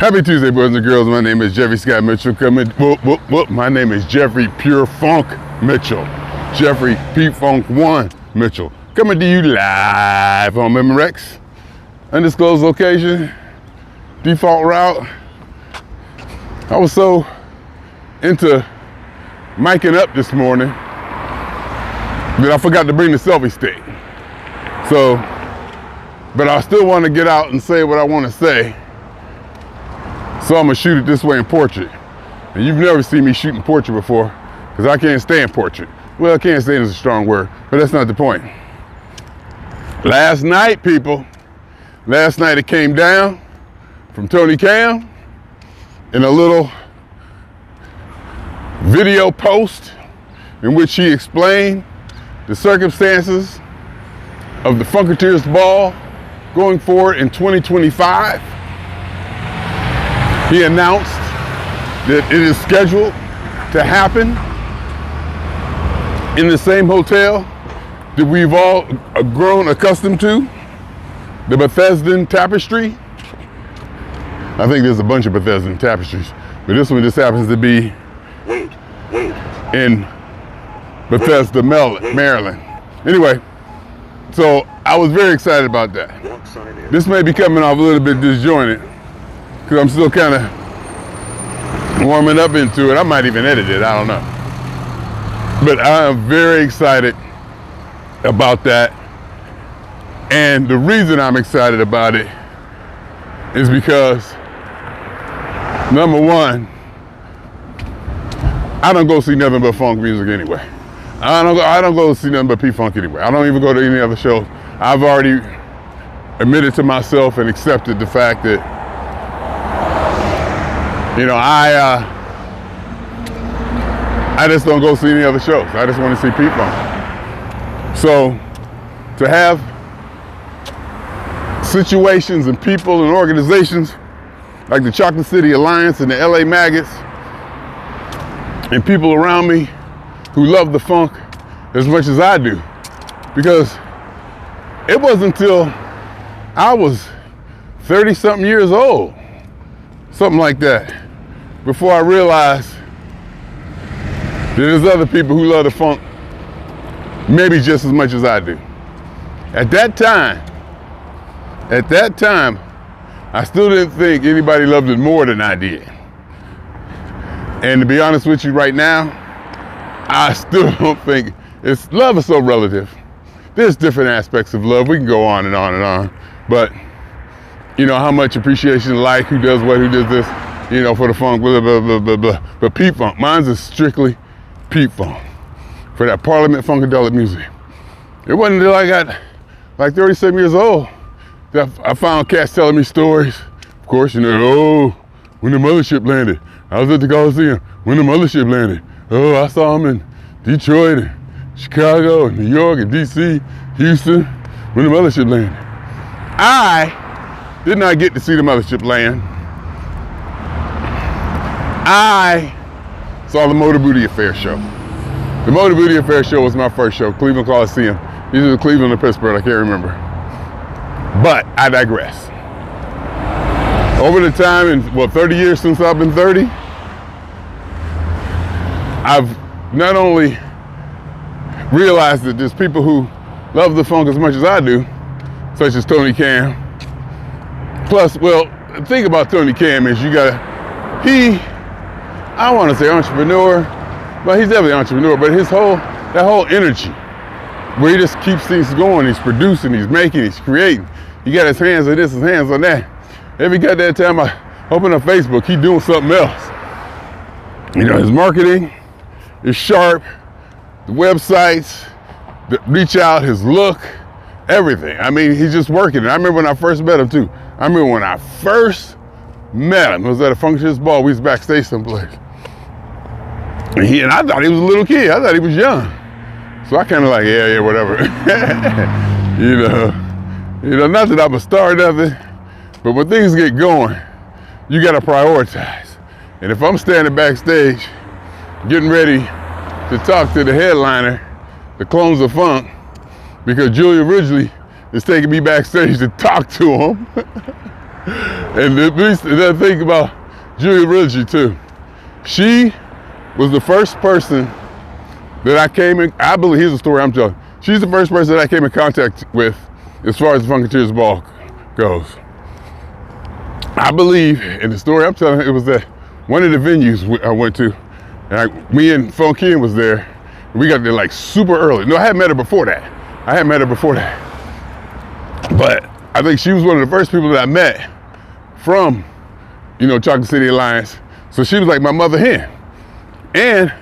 Happy Tuesday, boys and girls. My name is Jeffery Scott Mitchell. My name is Jeffrey Pure Funk Mitchell. Jeffrey P-Funk 1 Mitchell. Coming to you live on Memorex. Undisclosed location. Default route. I was so into miking up this morning that I forgot to bring the selfie stick. But I still want to get out and say what I want to say. So I'm gonna shoot it this way in portrait. And you've never seen me shooting portrait before, because I can't stand portrait. Well, can't stand is a strong word, but that's not the point. Last night, people, it came down from Tony Camm in a little video post in which he explained the circumstances of the Funkateers Ball going forward in 2025. He announced that it is scheduled to happen in the same hotel that we've all grown accustomed to, the Bethesdan Tapestry. I think there's a bunch of Bethesdan tapestries, but this one just happens to be in Bethesda, Maryland. Anyway, so I was very excited about that. This may be coming off a little bit disjointed, because I'm still kind of warming up into it. I might even edit it, I don't know. But I am very excited about that. And the reason I'm excited about it is because, number one, I don't go see nothing but funk music anyway. I don't go see nothing but P-Funk anyway. I don't even go to any other shows. I've already admitted to myself and accepted the fact that, you know, I just don't go see any other shows. I just want to see P-Funk. So to have situations and people and organizations like the Chocolate City Alliance and the LA Maggots and people around me who love the funk as much as I do, because it wasn't until I was 30-something years old, something like that, before I realized that there's other people who love the funk maybe just as much as I do. At that time, I still didn't think anybody loved it more than I did. And to be honest with you right now, I still don't think love is so relative. There's different aspects of love. We can go on and on and on. But, you know, how much appreciation, like, who does what, who does this, you know, for the funk, blah, blah, blah, blah, blah. But P-Funk, mine's is strictly P-Funk, for that Parliament Funkadelic music. It wasn't until I got like 37 years old that I found cats telling me stories. Of course, you know, oh, when the mothership landed. I was at the Coliseum when the mothership landed. Oh, I saw them in Detroit and Chicago and New York and DC, Houston, when the mothership landed. I did not get to see the mothership land. I saw the Motor Booty Affair show. The Motor Booty Affair show was my first show, Cleveland Coliseum. Either Cleveland or Pittsburgh, I can't remember. But I digress. Over the time, in 30 years since I've been 30, I've not only realized that there's people who love the funk as much as I do, such as Tony Camm. Plus, well, the thing about Tony Camm is I want to say entrepreneur, but he's definitely an entrepreneur, but that whole energy, where he just keeps things going, he's producing, he's making, he's creating. He got his hands on this, his hands on that. Every goddamn time I open up Facebook, he's doing something else. You know, his marketing is sharp, the websites, the reach out, his look, everything. I mean, he's just working. And I remember when I first met him too. I remember when I first met him, it was at a Funkateers Ball, we was backstage someplace. And I thought he was a little kid, I thought he was young. So I kind of like, yeah, whatever. you know, not that I'm a star or nothing, but when things get going, you gotta prioritize. And if I'm standing backstage, getting ready to talk to the headliner, the Clones of Funk, because Julia Ridgely is taking me backstage to talk to him, And the thing about Julia Ridley too, she was the first person that I came in, I believe, here's the story I'm telling. She's the first person that I came in contact with as far as the Funkateers Ball goes. I believe, in the story I'm telling, it was at one of the venues I went to, and me and Funkateer was there. We got there like super early. No, I had met her before that. But I think she was one of the first people that I met from, Chocolate City Alliance. So she was like my mother hen. And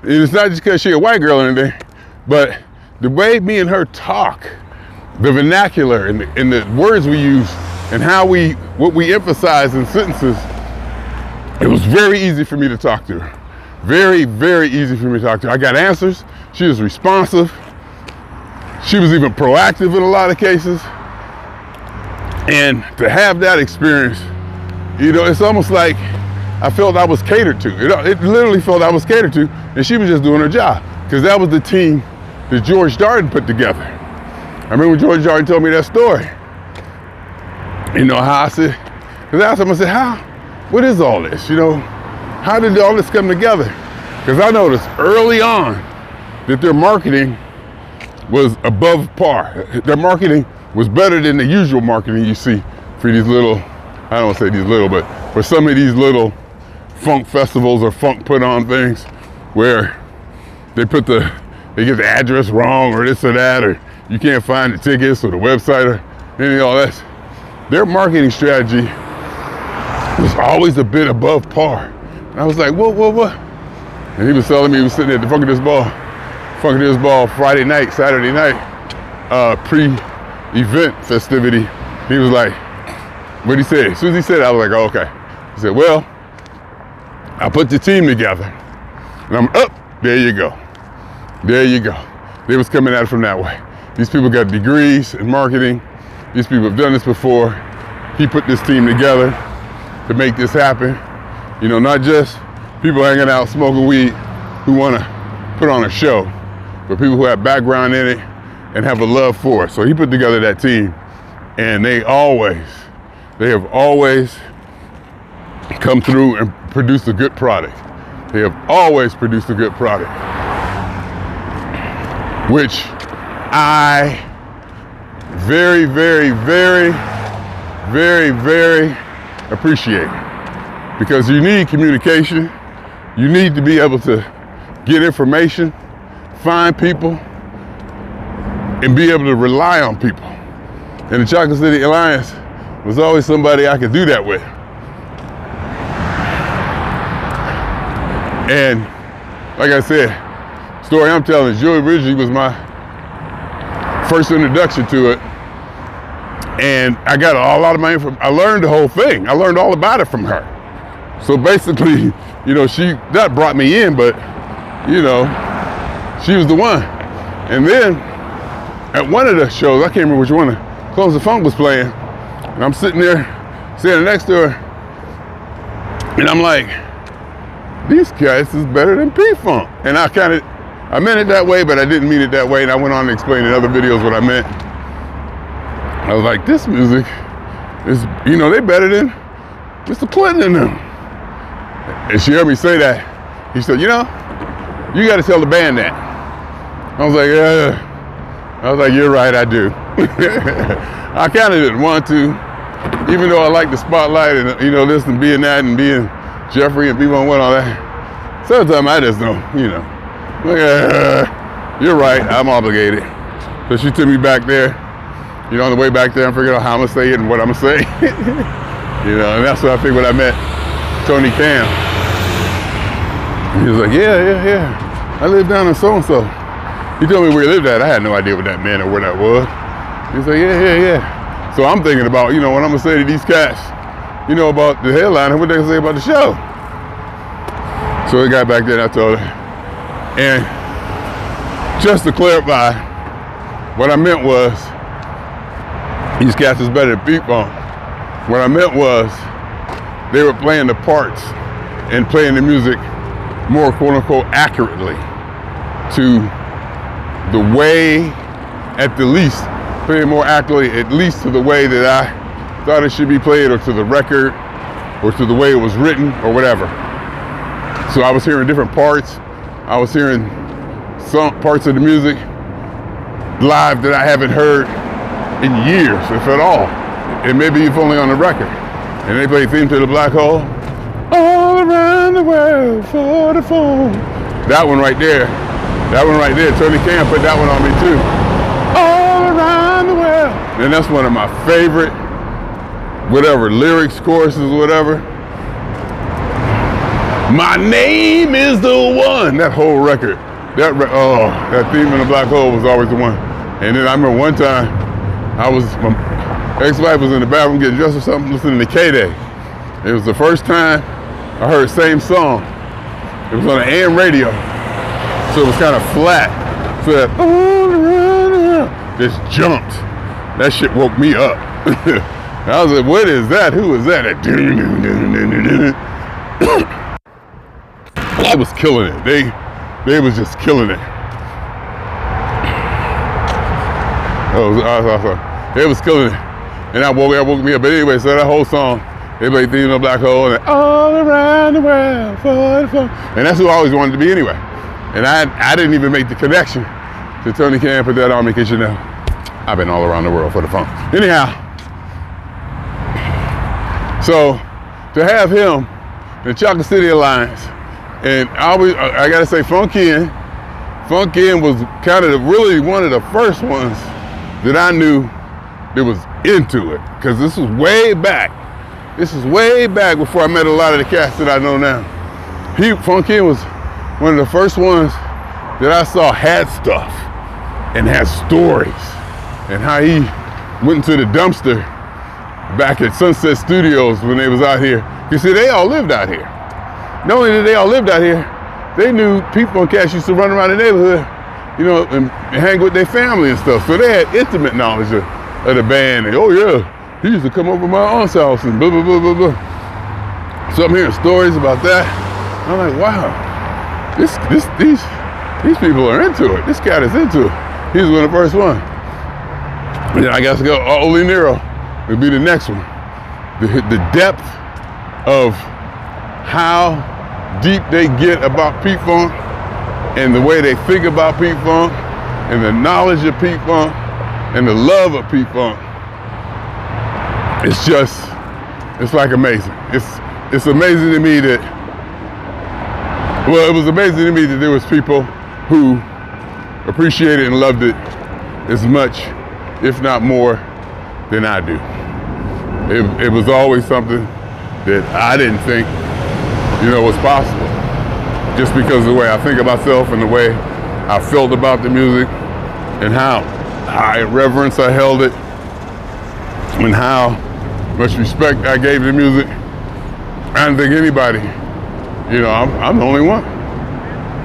it's not just because she's a white girl or anything, but the way me and her talk, the vernacular and the words we use and what we emphasize in sentences, it was very easy for me to talk to her. Very, very easy for me to talk to her. I got answers. She was responsive. She was even proactive in a lot of cases. And to have that experience, it's almost like I felt I was catered to. It literally felt I was catered to, and she was just doing her job. Because that was the team that George Darden put together. I remember when George Darden told me that story. How I said, because I asked him, I said, what is all this? How did all this come together? Because I noticed early on that their marketing was above par. Their marketing was better than the usual marketing you see for these little, I don't want to say these little, but for some of these little funk festivals or funk put on things where they get the address wrong or this or that, or you can't find the tickets or the website or any of all that. Their marketing strategy was always a bit above par. And I was like, what? And he was telling me, he was sitting at the Funkateers Ball Friday night, Saturday night, pre-event festivity. He was like, what'd he say? As soon as he said it, I was like, oh, okay. He said, well, I put the team together. And I'm up, there you go. They was coming at it from that way. These people got degrees in marketing. These people have done this before. He put this team together to make this happen. Not just people hanging out smoking weed who want to put on a show, but people who have background in it and have a love for it. So he put together that team, and they have always come through and produced a good product. They have always produced a good product, which I very, very, very, very, very appreciate. Because you need communication. You need to be able to get information, find people, and be able to rely on people. And the Chocolate City Alliance was always somebody I could do that with. And like I said, story I'm telling, Julia Ridley was my first introduction to it. And I got a lot of my information. I learned the whole thing. I learned all about it from her. So basically, she that brought me in, but she was the one. And then at one of the shows, I can't remember which one, Close the Funk was playing, and I'm sitting there, standing next to her, and I'm like, these guys is better than P-Funk. And I meant it that way, but I didn't mean it that way, and I went on to explain in other videos what I meant. I was like, this music is, they better than Mr. Clinton and them. And she heard me say that. He said, you got to tell the band that. I was like, yeah. I was like, you're right, I do. I kind of didn't want to, even though I like the spotlight and, this and being that and being Jeffery and people and all that. Sometimes I just don't, like, you're right, I'm obligated. So she took me back there, on the way back there, I'm figuring out how I'm going to say it and what I'm going to say. And that's what I think when I met Tony Camm. He was like, yeah. I live down in so-and-so. He told me where he lived at. I had no idea what that meant or where that was. He was like, yeah. So I'm thinking about, what I'm going to say to these cats, about the headline and what they're going to say about the show. So I got back there and I told her. And just to clarify, what I meant was, these cats is better than P-Funk. What I meant was, they were playing the parts and playing the music more quote-unquote accurately to the way, at the least, playing more accurately, at least to the way that I thought it should be played, or to the record, or to the way it was written, or whatever. So I was hearing different parts. I was hearing some parts of the music live that I haven't heard in years, if at all. And maybe if only on the record. And they play Theme to the Black Hole. All around the world for the phone. That one right there. Tony Camm put that one on me too. All around the world. And that's one of my favorite, whatever, lyrics, choruses, whatever. My name is the one. That whole record. That Theme in the Black Hole was always the one. And then I remember one time, my ex-wife was in the bathroom getting dressed or something, listening to K-Day. It was the first time I heard the same song. It was on the AM radio, so it was kind of flat. So that just jumped. That shit woke me up. I was like, what is that? Who is that? I was killing it. They was just killing it. It was killing it. And that woke me up. But anyway, so that whole song, they played Theme in the Black Hole and all around the world for the fun. And that's who I always wanted to be anyway. And I didn't even make the connection to Tony Camm put that on me, because you know, I've been all around the world for the fun. Anyhow, so to have him, the Chocolate City Alliance, and I gotta say Funkateer was kind of really one of the first ones that I knew that was into it, because this was way back. This is way back before I met a lot of the cats that I know now. Funkateer was one of the first ones that I saw had stuff and had stories, and how he went into the dumpster back at Sunset Studios when they was out here. You see, they all lived out here. Not only did they all lived out here, they knew people and cats used to run around the neighborhood, you know, and hang with their family and stuff. So they had intimate knowledge of the band. And, oh yeah, he used to come over to my aunt's house and blah, blah, blah, blah, blah. So I'm hearing stories about that. I'm like, wow, these people are into it. This cat is into it. He's one of the first ones. And then I got to go, Ole Nero would be the next one. The depth of how deep they get about P-Funk, and the way they think about P-Funk, and the knowledge of P-Funk, and the love of P-Funk. It's like amazing. It's amazing to me that, well, it was amazing to me that there was people who appreciated and loved it as much, if not more, than I do. It was always something that I didn't think, was possible. Just because of the way I think of myself and the way I felt about the music, and how high reverence I held it, and how much respect I gave the music. I didn't think anybody, I'm the only one.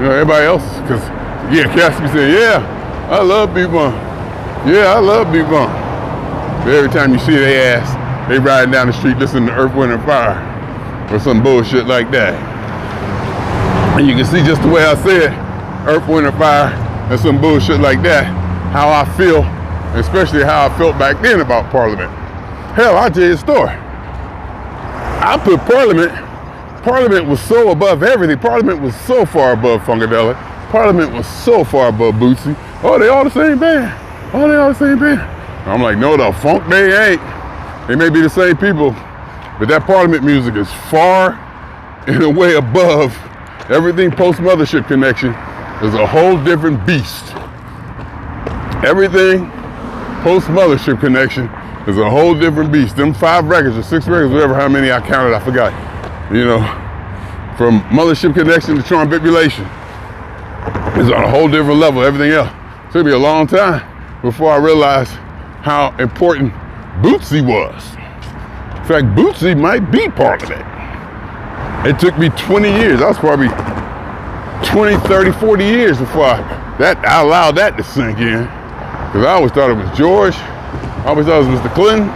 Everybody else, because, cats be saying, yeah, I love P-Funk. Yeah, I love P-Funk. But every time you see their ass, they riding down the street listening to Earth, Wind & Fire, or some bullshit like that. And you can see just the way I said Earth, Wind & Fire, and some bullshit like that, how I feel, especially how I felt back then about Parliament. Hell, I'll tell you a story. I put Parliament was so above everything. Parliament was so far above Funkadelic. Parliament was so far above Bootsy. Oh, they all the same band. Oh, they all the same band. I'm like, no, the funk they ain't. They may be the same people, but that Parliament music is far and away above everything post-Mothership Connection. Is a whole different beast. Everything post-Mothership Connection is a whole different beast. Them 5 records or 6 records, whatever, how many I counted, I forgot. From Mothership Connection to Trombibulation is on a whole different level. Everything else. It took me a long time before I realized how important Bootsy was. In fact, Bootsy might be Parliament. It took me 20 years. I was probably 20, 30, 40 years before I allowed that to sink in. Because I always thought it was George, I always thought it was Mr. Clinton,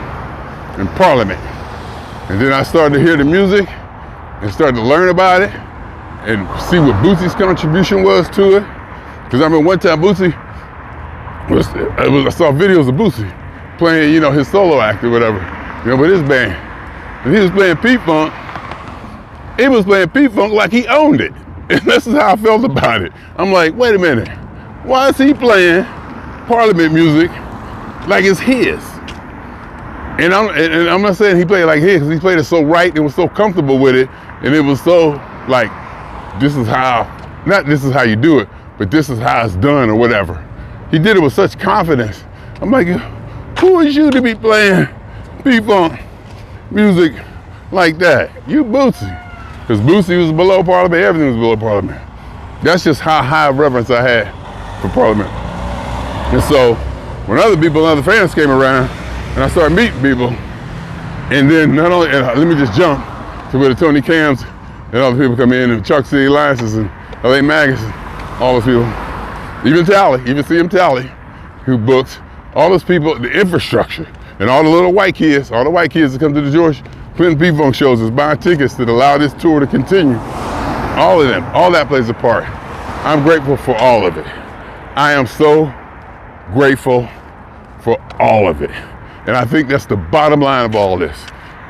and Parliament. And then I started to hear the music and started to learn about it and see what Bootsy's contribution was to it. Because I remember one time Bootsy, I saw videos of Bootsy playing, his solo act or whatever. You know, with his band. When he was playing P-Funk, he was playing P-Funk like he owned it. And this is how I felt about it. I'm like, wait a minute. Why is he playing Parliament music like it's his? And I'm not saying he played it like his, because he played it so right and was so comfortable with it. And it was so like, this is how, not this is how you do it, but this is how it's done or whatever. He did it with such confidence. I'm like, who is you to be playing P-Funk music like that? You Bootsy. Because Bootsy was below Parliament, everything was below Parliament. That's just how high reverence I had for Parliament. And so, when other people and other fans came around, and I started meeting people, and then not only, and let me just jump to where the Tony Camms and other people come in, and Chuck City Alliances and LA Magus, and all those people, even Tally, even CM Tally, who books, all those people, the infrastructure, and all the little white kids, all the white kids that come to the George Clinton P-Funk shows is buying tickets that allow this tour to continue. All of them, all that plays a part. I'm grateful for all of it. I am so grateful for all of it. And I think that's the bottom line of all this.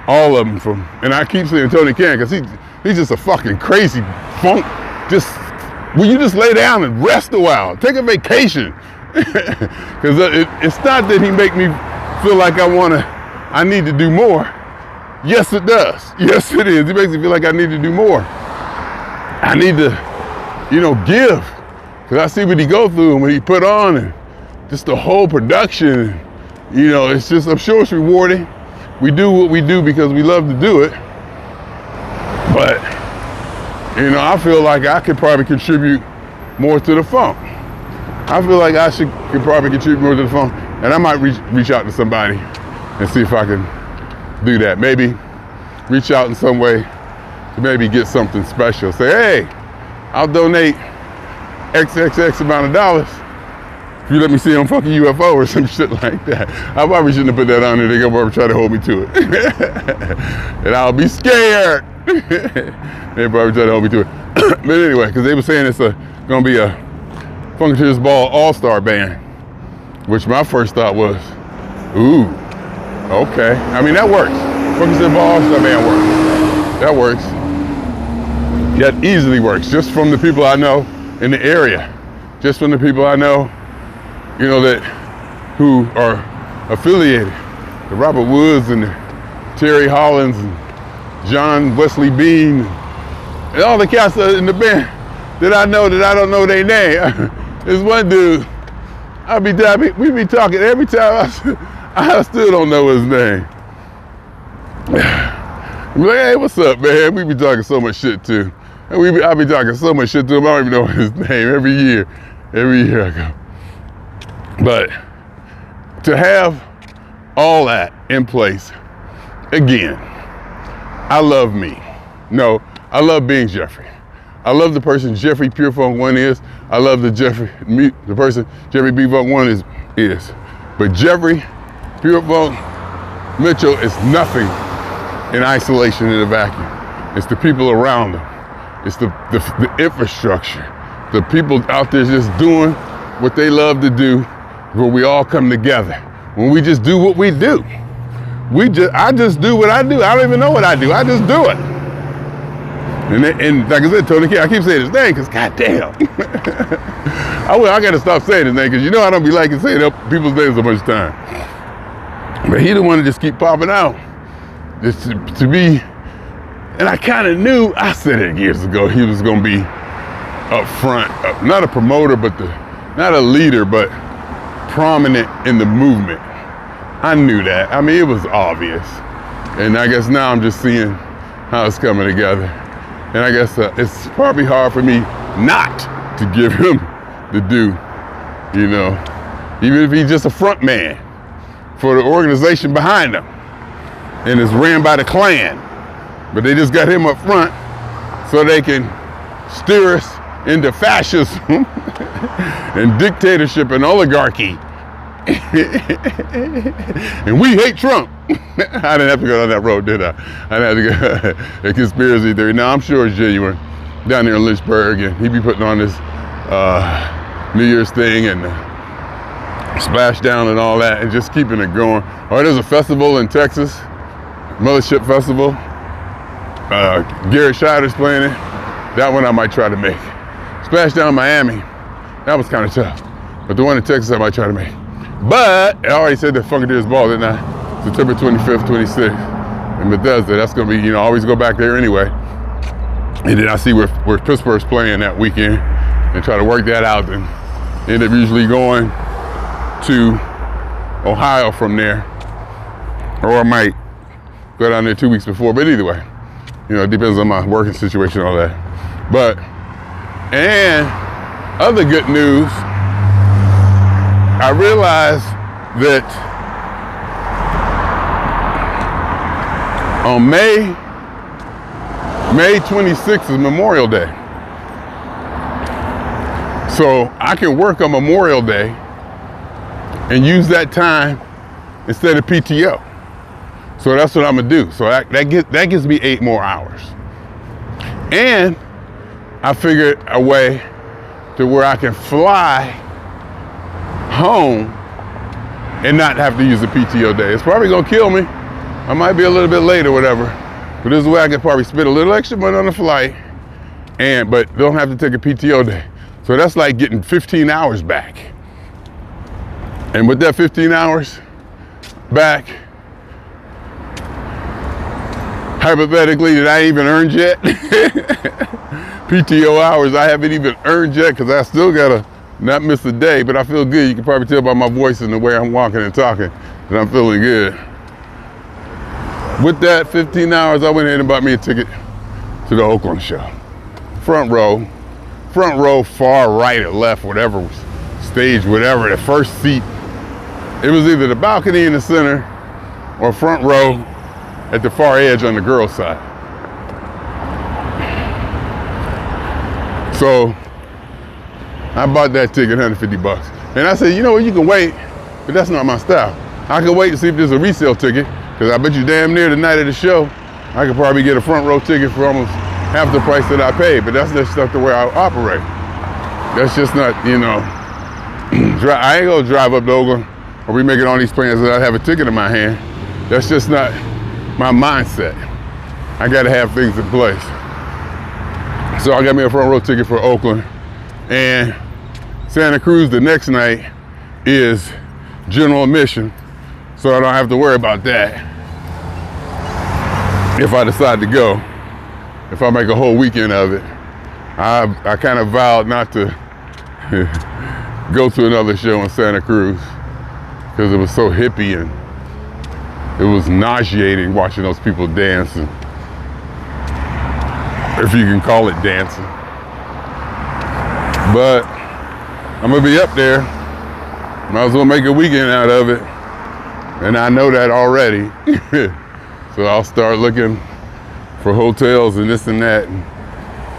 All of them from, and I keep saying Tony Camm, because he's just a fucking crazy funk. Just, will you just lay down and rest a while? Take a vacation. Because it's not that he make me feel like I need to do more. Yes, it does. Yes, it is. He makes me feel like I need to do more. I need to, give. Because I see what he go through and what he put on and just the whole production. It's just, I'm sure it's rewarding. We do what we do because we love to do it. But, I feel like I could probably contribute more to the funk. I feel like I could probably contribute more to the funk. And I might reach out to somebody and see if I can do that. Maybe reach out in some way to maybe get something special. Say, hey, I'll donate XXX amount of dollars if you let me see on fucking UFO or some shit like that. I probably shouldn't have put that on there. They're gonna try to hold me to it. And I'll be scared. They probably try to hold me to it. But anyway, because they were saying it's gonna be a Funkateers Ball all-star band, which my first thought was, ooh, okay. I mean, that works. Funkateers Ball all-star band works. That works. That easily works, just from the people I know in the area. Just from the people I know, who are affiliated. The Robert Woods and the Terry Hollins and John Wesley Bean and all the cats in the band that I know that I don't know their name. There's one dude, we be talking every time I still don't know his name. I'm like, hey, what's up, man? We be talking so much shit too. And I be talking so much shit to him, I don't even know his name every year I go. But to have all that in place, again, I love me. No, I love being Jeffery. I love the person Jeffery Pure Funk 1 is. I love the person Jeffery B Funk 1 is. But Jeffery Pure Funk Mitchell is nothing in isolation, in a vacuum. It's the people around him. It's the infrastructure. The people out there just doing what they love to do, where we all come together. When we just do what we do. I just do what I do. I don't even know what I do. I just do it. And like I said, Tony Camm, I keep saying his name because goddamn. I got to stop saying his name because I don't be liking saying people's names so much time. But he the one to just keep popping out. Just to be, and I kind of knew, I said it years ago, he was going to be up front, not a promoter, but not a leader, but prominent in the movement. I knew that. I mean, it was obvious. And I guess now I'm just seeing how it's coming together. And I guess it's probably hard for me not to give him the due, even if he's just a front man for the organization behind him. And it's ran by the Klan. But they just got him up front so they can steer us into fascism and dictatorship and oligarchy. And we hate Trump. I didn't have to go down that road, did I? I didn't have to go a conspiracy theory. Now, I'm sure it's genuine down there in Lynchburg, and he be putting on this New Year's thing and splash down and all that and just keeping it going. Or there's a festival in Texas Mothership Festival. Garrett Scheider's playing it. That one I might try to make. Splashdown Miami. That was kind of tough. But the one in Texas I might try to make. But I already said the Funkateers Ball, didn't I? September 25th, 26th in Bethesda. That's going to be, I always go back there anyway. And then I see where Pittsburgh's playing that weekend and try to work that out, and end up usually going to Ohio from there. Or I might go down there 2 weeks before, but either way, it depends on my working situation and all that. But, and other good news, I realized that on May 26th is Memorial Day. So I can work on Memorial Day and use that time instead of PTO. So that's what I'm gonna do. So that gives me 8 more hours. And I figured a way to where I can fly home and not have to use the PTO day. It's probably gonna kill me. I might be a little bit late or whatever, but this is where I could probably spend a little extra money on the flight, but don't have to take a PTO day. So that's like getting 15 hours back. And with that 15 hours back, hypothetically, that I ain't even earned yet. PTO hours I haven't even earned yet, because I still gotta not miss a day, but I feel good. You can probably tell by my voice and the way I'm walking and talking that I'm feeling good. With that 15 hours, I went ahead and bought me a ticket to the Oakland show. Front row, far right or left, whatever, stage, whatever, the first seat. It was either the balcony in the center or front row at the far edge on the girls' side. So I bought that ticket, $150. And I said, you know what, you can wait, but that's not my style. I can wait to see if there's a resale ticket, because I bet you damn near the night of the show, I could probably get a front row ticket for almost half the price that I paid, but that's just not the way I operate. That's just not, I ain't gonna drive up to Oakland or be making all these plans that I have a ticket in my hand. That's just not my mindset. I gotta have things in place. So I got me a front row ticket for Oakland, and Santa Cruz the next night is general admission, so I don't have to worry about that if I decide to go. If I make a whole weekend of it. I kind of vowed not to go to another show in Santa Cruz because it was so hippie and it was nauseating watching those people dancing, if you can call it dancing. But I'm gonna be up there. Might as well make a weekend out of it. And I know that already. So I'll start looking for hotels and this and that, and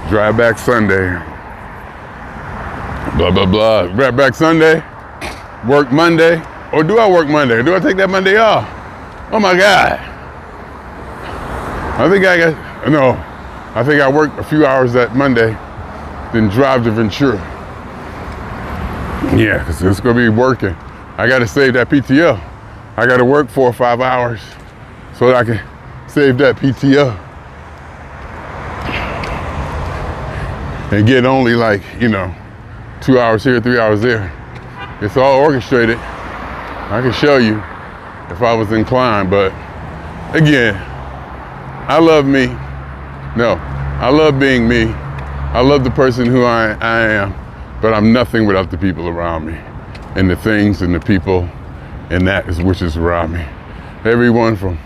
drive back Sunday. Blah, blah, blah. Drive back Sunday, work Monday. Or do I work Monday? Do I take that Monday off? Oh my God. I think I work a few hours that Monday, then drive to Ventura. Yeah, because it's gonna be working. I gotta save that PTO. I gotta work 4 or 5 hours so that I can save that PTO. And get only 2 hours here, 3 hours there. It's all orchestrated. I can show you if I was inclined, but again, I love me. No, I love being me. I love the person who I am, but I'm nothing without the people around me and the things and the people and that is which is around me. Everyone from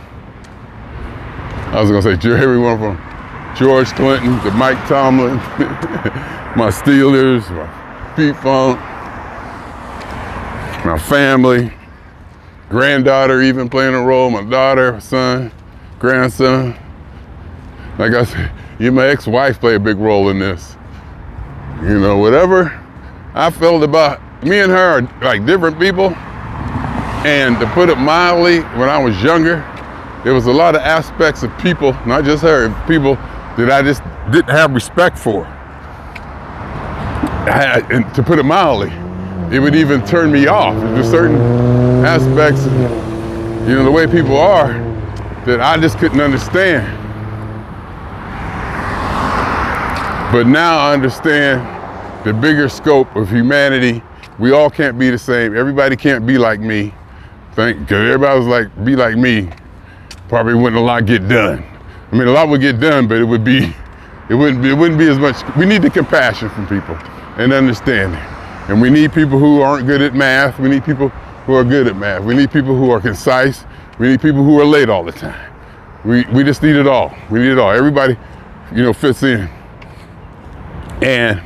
George Clinton to Mike Tomlin, my Steelers, my P-Funk, my family, granddaughter even playing a role, my daughter, son, grandson. Like I said, my ex-wife played a big role in this. Whatever I felt about me and her are like different people. And to put it mildly, when I was younger, there was a lot of aspects of people, not just her, people that I just didn't have respect for. And to put it mildly, it would even turn me off. There's certain aspects, the way people are, that I just couldn't understand. But now I understand the bigger scope of humanity. We all can't be the same. Everybody can't be like me. Because everybody was like, be like me, probably wouldn't a lot get done. I mean, a lot would get done, but it wouldn't be as much. We need the compassion from people and understanding. And we need people who aren't good at math. We need people who are good at math. We need people who are concise. We need people who are late all the time. We just need it all. We need it all. Everybody, fits in. And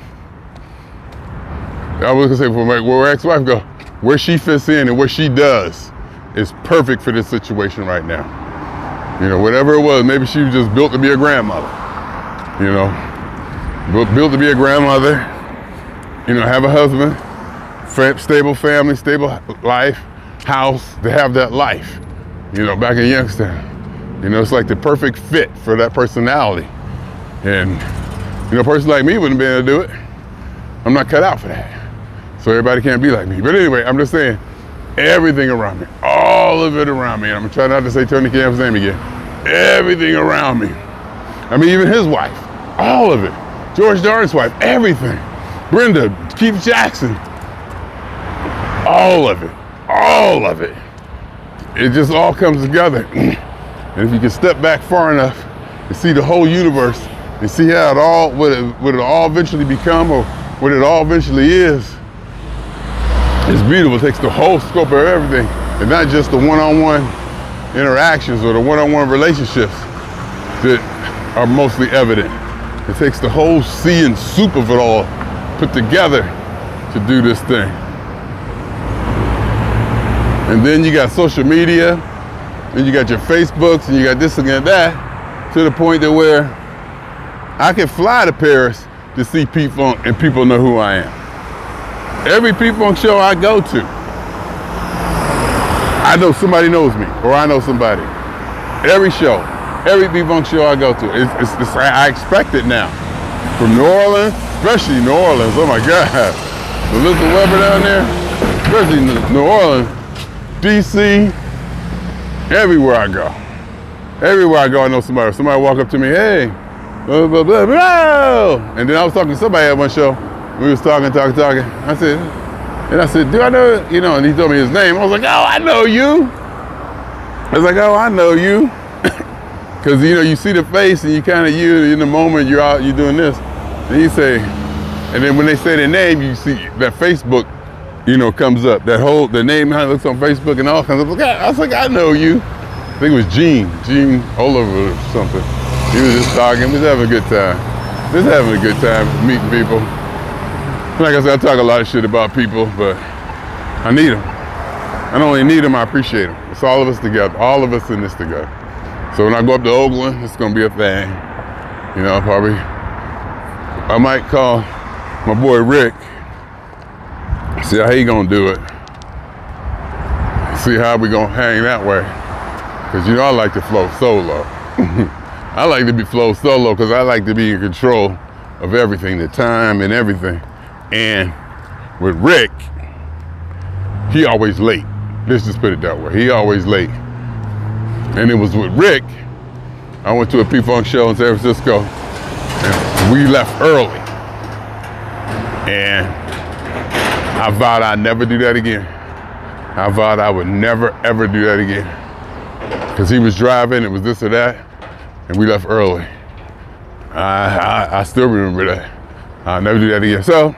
I was gonna say, for where ex-wife go, where she fits in and what she does is perfect for this situation right now. Whatever it was, maybe she was just built to be a grandmother. Built to be a grandmother. Have a husband, stable family, stable life, house, to have that life. Back in Youngstown. It's like the perfect fit for that personality. And a person like me wouldn't be able to do it. I'm not cut out for that. So everybody can't be like me. But anyway, I'm just saying, everything around me, all of it around me, and I'm gonna try not to say Tony Camm's name again, everything around me. I mean, even his wife, all of it. George Darden's wife, everything. Brenda, Keith Jackson, all of it. It just all comes together. And if you can step back far enough and see the whole universe and see how what it all eventually become, or what it all eventually is, it's beautiful. It takes the whole scope of everything, and not just the one-on-one interactions or the one-on-one relationships that are mostly evident. It takes the whole sea and soup of it all put together to do this thing. And then you got social media, and you got your Facebooks, and you got this and that, to the point that where I can fly to Paris to see P-Funk and people know who I am. Every P-Funk show I go to, I know somebody knows me, or I know somebody. Every show, every P-Funk show I go to, I expect it now. From New Orleans, especially New Orleans, oh my God. Elizabeth Weber down there, especially New Orleans, DC, everywhere I go. Everywhere I go, I know somebody. Somebody walk up to me, hey, blah, blah, blah, blah. And then I was talking to somebody at one show. We was talking. I said, do I know, and he told me his name. I was like, oh, I know you. Because, you see the face and you kind of, in the moment, you're out, you're doing this. And he say, and then when they say their name, you see that Facebook, comes up. The name looks on Facebook and all kinds of, I was like, I know you. I think it was Gene Oliver or something. He was just talking, we was having a good time. Meeting people. Like I said, I talk a lot of shit about people, but I need them. I don't only need them, I appreciate them. It's all of us together, all of us in this together. So when I go up to Oakland, it's gonna be a thing. I might call my boy Rick, see how he gonna do it. See how we gonna hang that way. Cause I like to flow solo. I like to flow solo because I like to be in control of everything, the time and everything. And with Rick, he always late. Let's just put it that way. He always late. And it was with Rick, I went to a P-Funk show in San Francisco, and we left early. And I vowed I'd never do that again. I vowed I would never, ever do that again. Because he was driving, it was this or that, and we left early. I still remember that. I'll never do that again. So,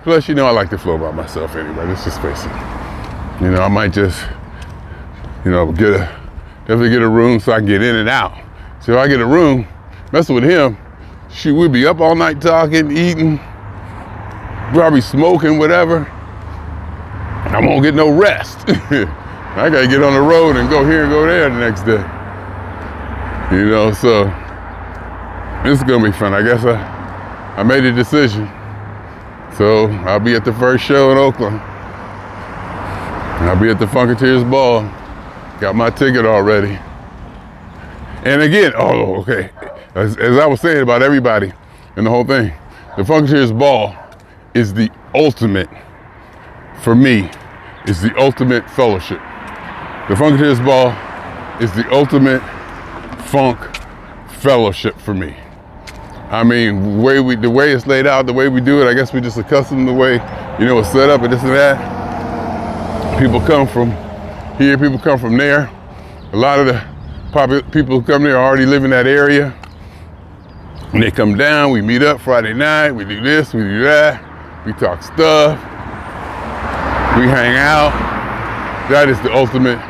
plus, I like to flow by myself anyway. Let's just face it. I might just, definitely get a room so I can get in and out. So if I get a room, messing with him, shoot, we'd be up all night talking, eating, probably smoking, whatever. I won't get no rest. I gotta get on the road and go here and go there the next day. So this is gonna be fun. I guess I made a decision. So I'll be at the first show in Oakland. I'll be at the Funkateers Ball. Got my ticket already. And again, okay. As I was saying about everybody and the whole thing, the Funkateers Ball is the ultimate, for me, is the ultimate fellowship. The Funkateers Ball is the ultimate funk fellowship for me. I mean, the way it's laid out, the way we do it, I guess we just accustomed to the way, it's set up and this and that. People come from here, people come from there. A lot of the people who come there already live in that area. And they come down, we meet up Friday night, we do this, we do that, we talk stuff, we hang out. That is the ultimate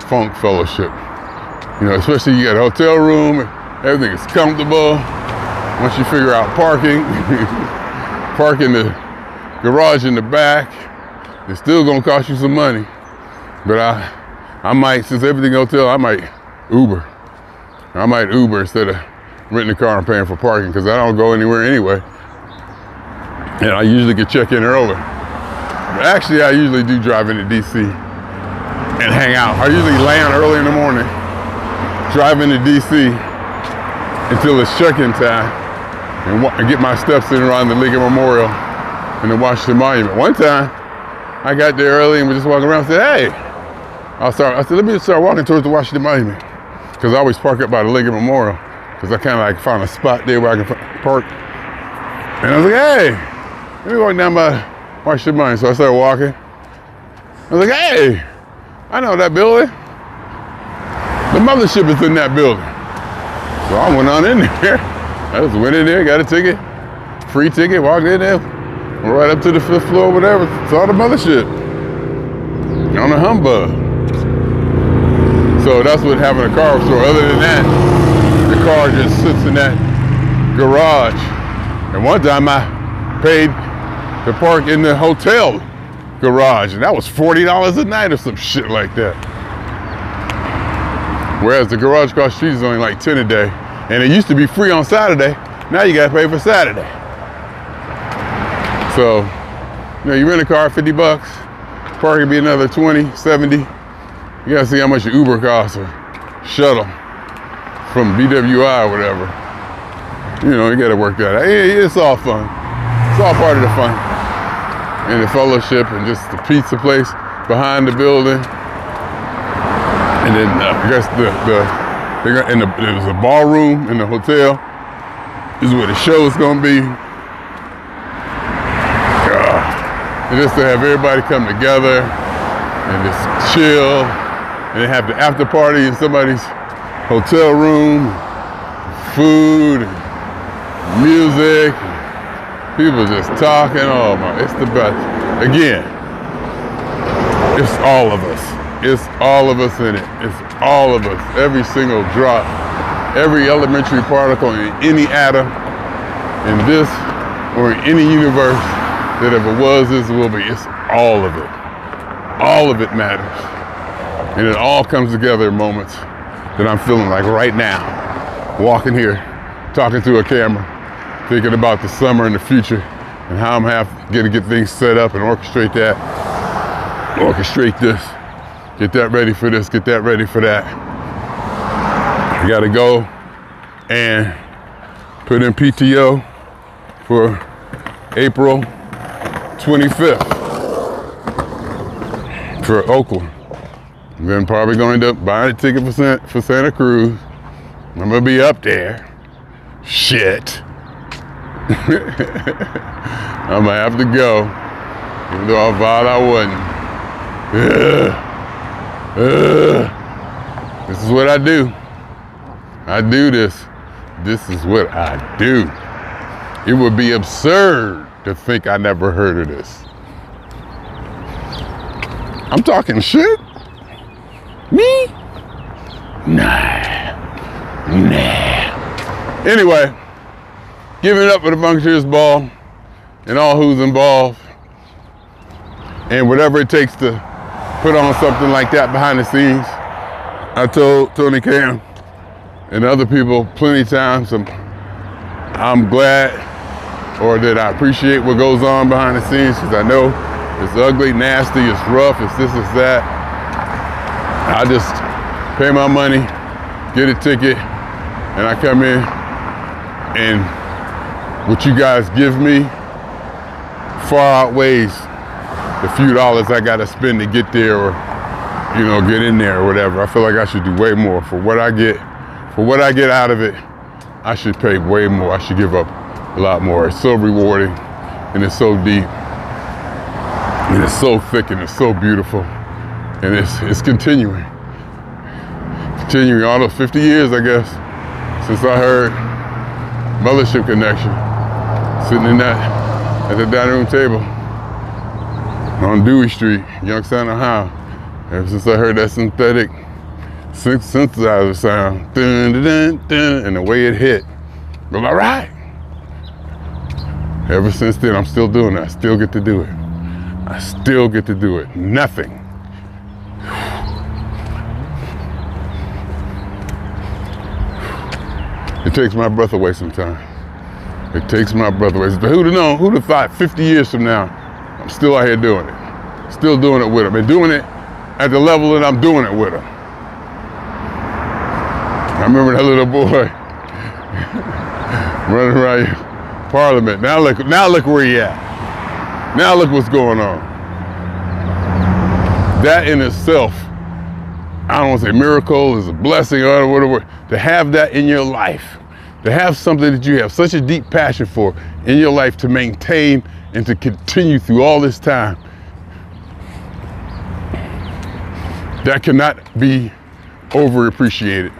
funk fellowship. Especially you got a hotel room, everything is comfortable. Once you figure out parking, park in the garage in the back, it's still gonna cost you some money. But I might, since everything hotel, I might Uber. I might Uber instead of renting a car and paying for parking, because I don't go anywhere anyway. And I usually get check in early. But actually, I usually do drive into DC and hang out. I usually land early in the morning, drive into DC until it's check-in time, and get my steps in around the Lincoln Memorial and the Washington Monument. One time, I got there early and was just walking around and said, hey, I said, let me start walking towards the Washington Monument, because I always park up by the Lincoln Memorial, because I kind of like found a spot there where I can park. And I was like, hey, let me walk down by Washington Monument. So I started walking. I was like, hey, I know that building. The mothership is in that building. So I went on in there. I just went in there, got a ticket, free ticket, walked in there, went right up to the 5th floor, whatever, saw the mothership on a humbug. So that's what having a car store. Other than that, the car just sits in that garage. And one time I paid to park in the hotel garage, and that was $40 a night or some shit like that. Whereas the garage across the street is only like 10 a day. And it used to be free on Saturday. Now you gotta pay for Saturday. So, you rent a car, 50 bucks. Parking be another 20, 70. You gotta see how much your Uber costs or shuttle from BWI or whatever. You gotta work that out. It's all fun. It's all part of the fun. And the fellowship and just the pizza place behind the building. And then I guess there's a ballroom in the hotel. This is where the show's gonna be. And just to have everybody come together and just chill, and they have the after party in somebody's hotel room, food, and music, and people just talking. Oh my, it's the best. Again, it's all of us. It's all of us in it. It's all of us. Every single drop, every elementary particle in any atom, in this or in any universe that ever was, this will be. It's all of it. All of it matters. And it all comes together in moments that I'm feeling like right now. Walking here, talking to a camera, thinking about the summer and the future and how I'm going to get things set up and orchestrate that. Orchestrate this. Get that ready for this, get that ready for that. I gotta go and put in PTO for April 25th for Oakland. And then probably gonna end up buying a ticket for Santa Cruz. I'm gonna be up there. Shit. I'm gonna have to go, even though I vowed I wouldn't. This is what I do. I do this. This is what I do. It would be absurd to think I never heard of this. I'm talking shit? Me? Nah. Anyway, give it up for the Funkateers Ball and all who's involved, and whatever it takes to put on something like that behind the scenes. I told Tony Camm and other people plenty of times I'm glad, or that I appreciate what goes on behind the scenes, because I know it's ugly, nasty, it's rough, it's this, it's that. I just pay my money, get a ticket, and I come in, and what you guys give me far outweighs the few dollars I gotta spend to get there, or get in there or whatever. I feel like I should do way more for what I get, for what I get out of it, I should pay way more. I should give up a lot more. It's so rewarding, and it's so deep, and it's so thick, and it's so beautiful, and it's continuing. Continuing all those 50 years, I guess, since I heard Mothership Connection, sitting in that, at the dining room table on Dewey Street, Youngstown, Ohio. Ever since I heard that synthetic synthesizer sound, dun, dun, dun, dun, and the way it hit, I'm all right. Ever since then, I'm still doing it. I still get to do it. I still get to do it. Nothing. It takes my breath away sometimes. It takes my breath away. Who'd have known, who'd have thought 50 years from now, I'm still out here doing it. Still doing it with them. And doing it at the level that I'm doing it with them. I remember that little boy running around Parliament. Now look where he at. Now look what's going on. That in itself, I don't want to say miracle, is a blessing or whatever. To have that in your life, to have something that you have such a deep passion for in your life to maintain and to continue through all this time, that cannot be overappreciated.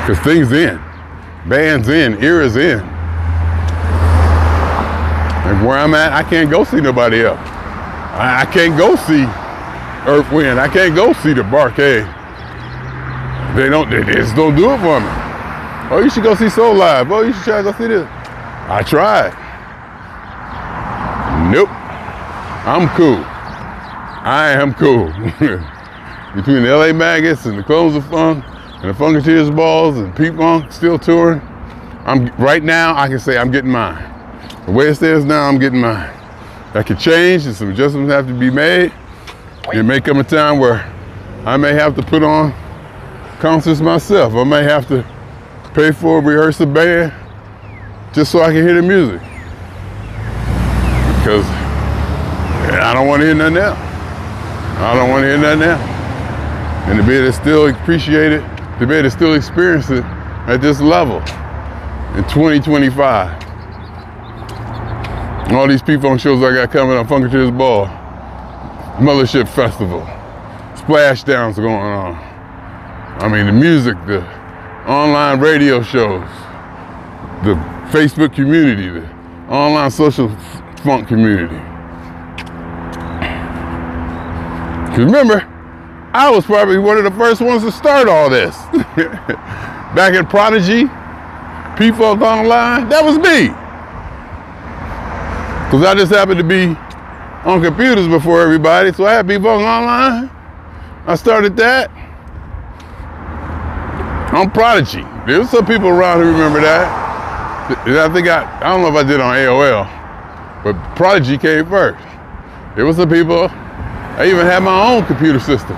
Because things end, bands end, eras end. And where I'm at, I can't go see nobody else. I can't go see Earth, Wind. I can't go see the Barcade. They just don't do it for me. Oh, you should go see Soul Live. Oh, you should try to go see this. I tried. Nope. I'm cool. I am cool. Between the LA Maggots and the Clones of Funk and the Funkateers Balls and P-Funk still touring, right now I can say I'm getting mine. The way it stands now, I'm getting mine. That could change and some adjustments have to be made. There may come a time where I may have to put on concerts myself. I may have to pay for a rehearsal band just so I can hear the music. Because I don't want to hear nothing else. I don't want to hear nothing else. And to be able to still appreciate it, to be able to still experience it at this level in 2025. All these P-Funk shows I got coming up, Funkateers Ball, Mothership Festival, Splashdowns going on. I mean, the music, the online radio shows, the Facebook community, the online social funk community. Because remember, I was probably one of the first ones to start all this. Back in Prodigy, P-Funk Online, that was me. Because I just happened to be on computers before everybody, so I had P-Funk Online. I started that. On Prodigy. There's some people around who remember that. I don't know if I did on AOL, but Prodigy came first. There was some people, I even had my own computer system,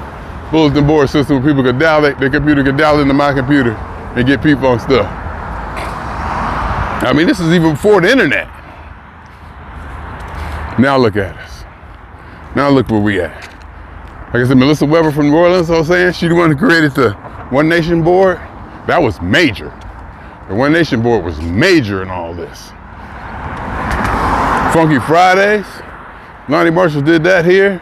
bulletin board system where people could dial, their computer could dial into my computer and get P-Funk stuff. I mean, this is even before the internet. Now look at us. Now look where we at. Like I said, Melissa Weber from New Orleans, I was saying, she the one who created the One Nation board. That was major. The One Nation board was major in all this. Funky Fridays, Lonnie Marshall did that here.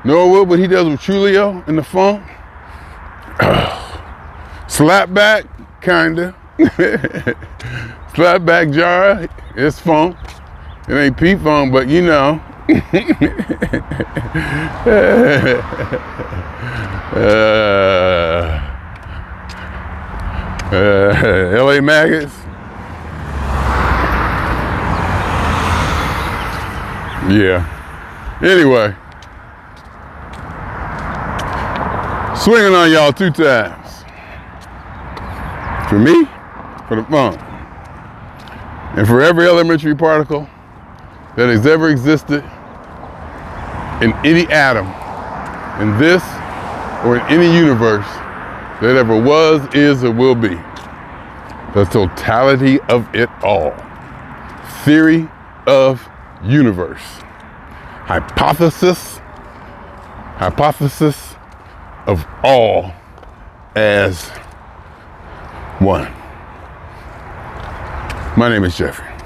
Noah Wood, what he does with Trulio and the funk. Slapback, kinda. Slapback Jara, it's funk. It ain't P-Funk, but you know. LA Maggots. Yeah. Anyway. Swinging on y'all 2 times. For me, for the funk. And for every elementary particle that has ever existed in any atom, in this or in any universe that ever was, is, or will be. The totality of it all. Theory of universe. Hypothesis of all as one. My name is Jeffery.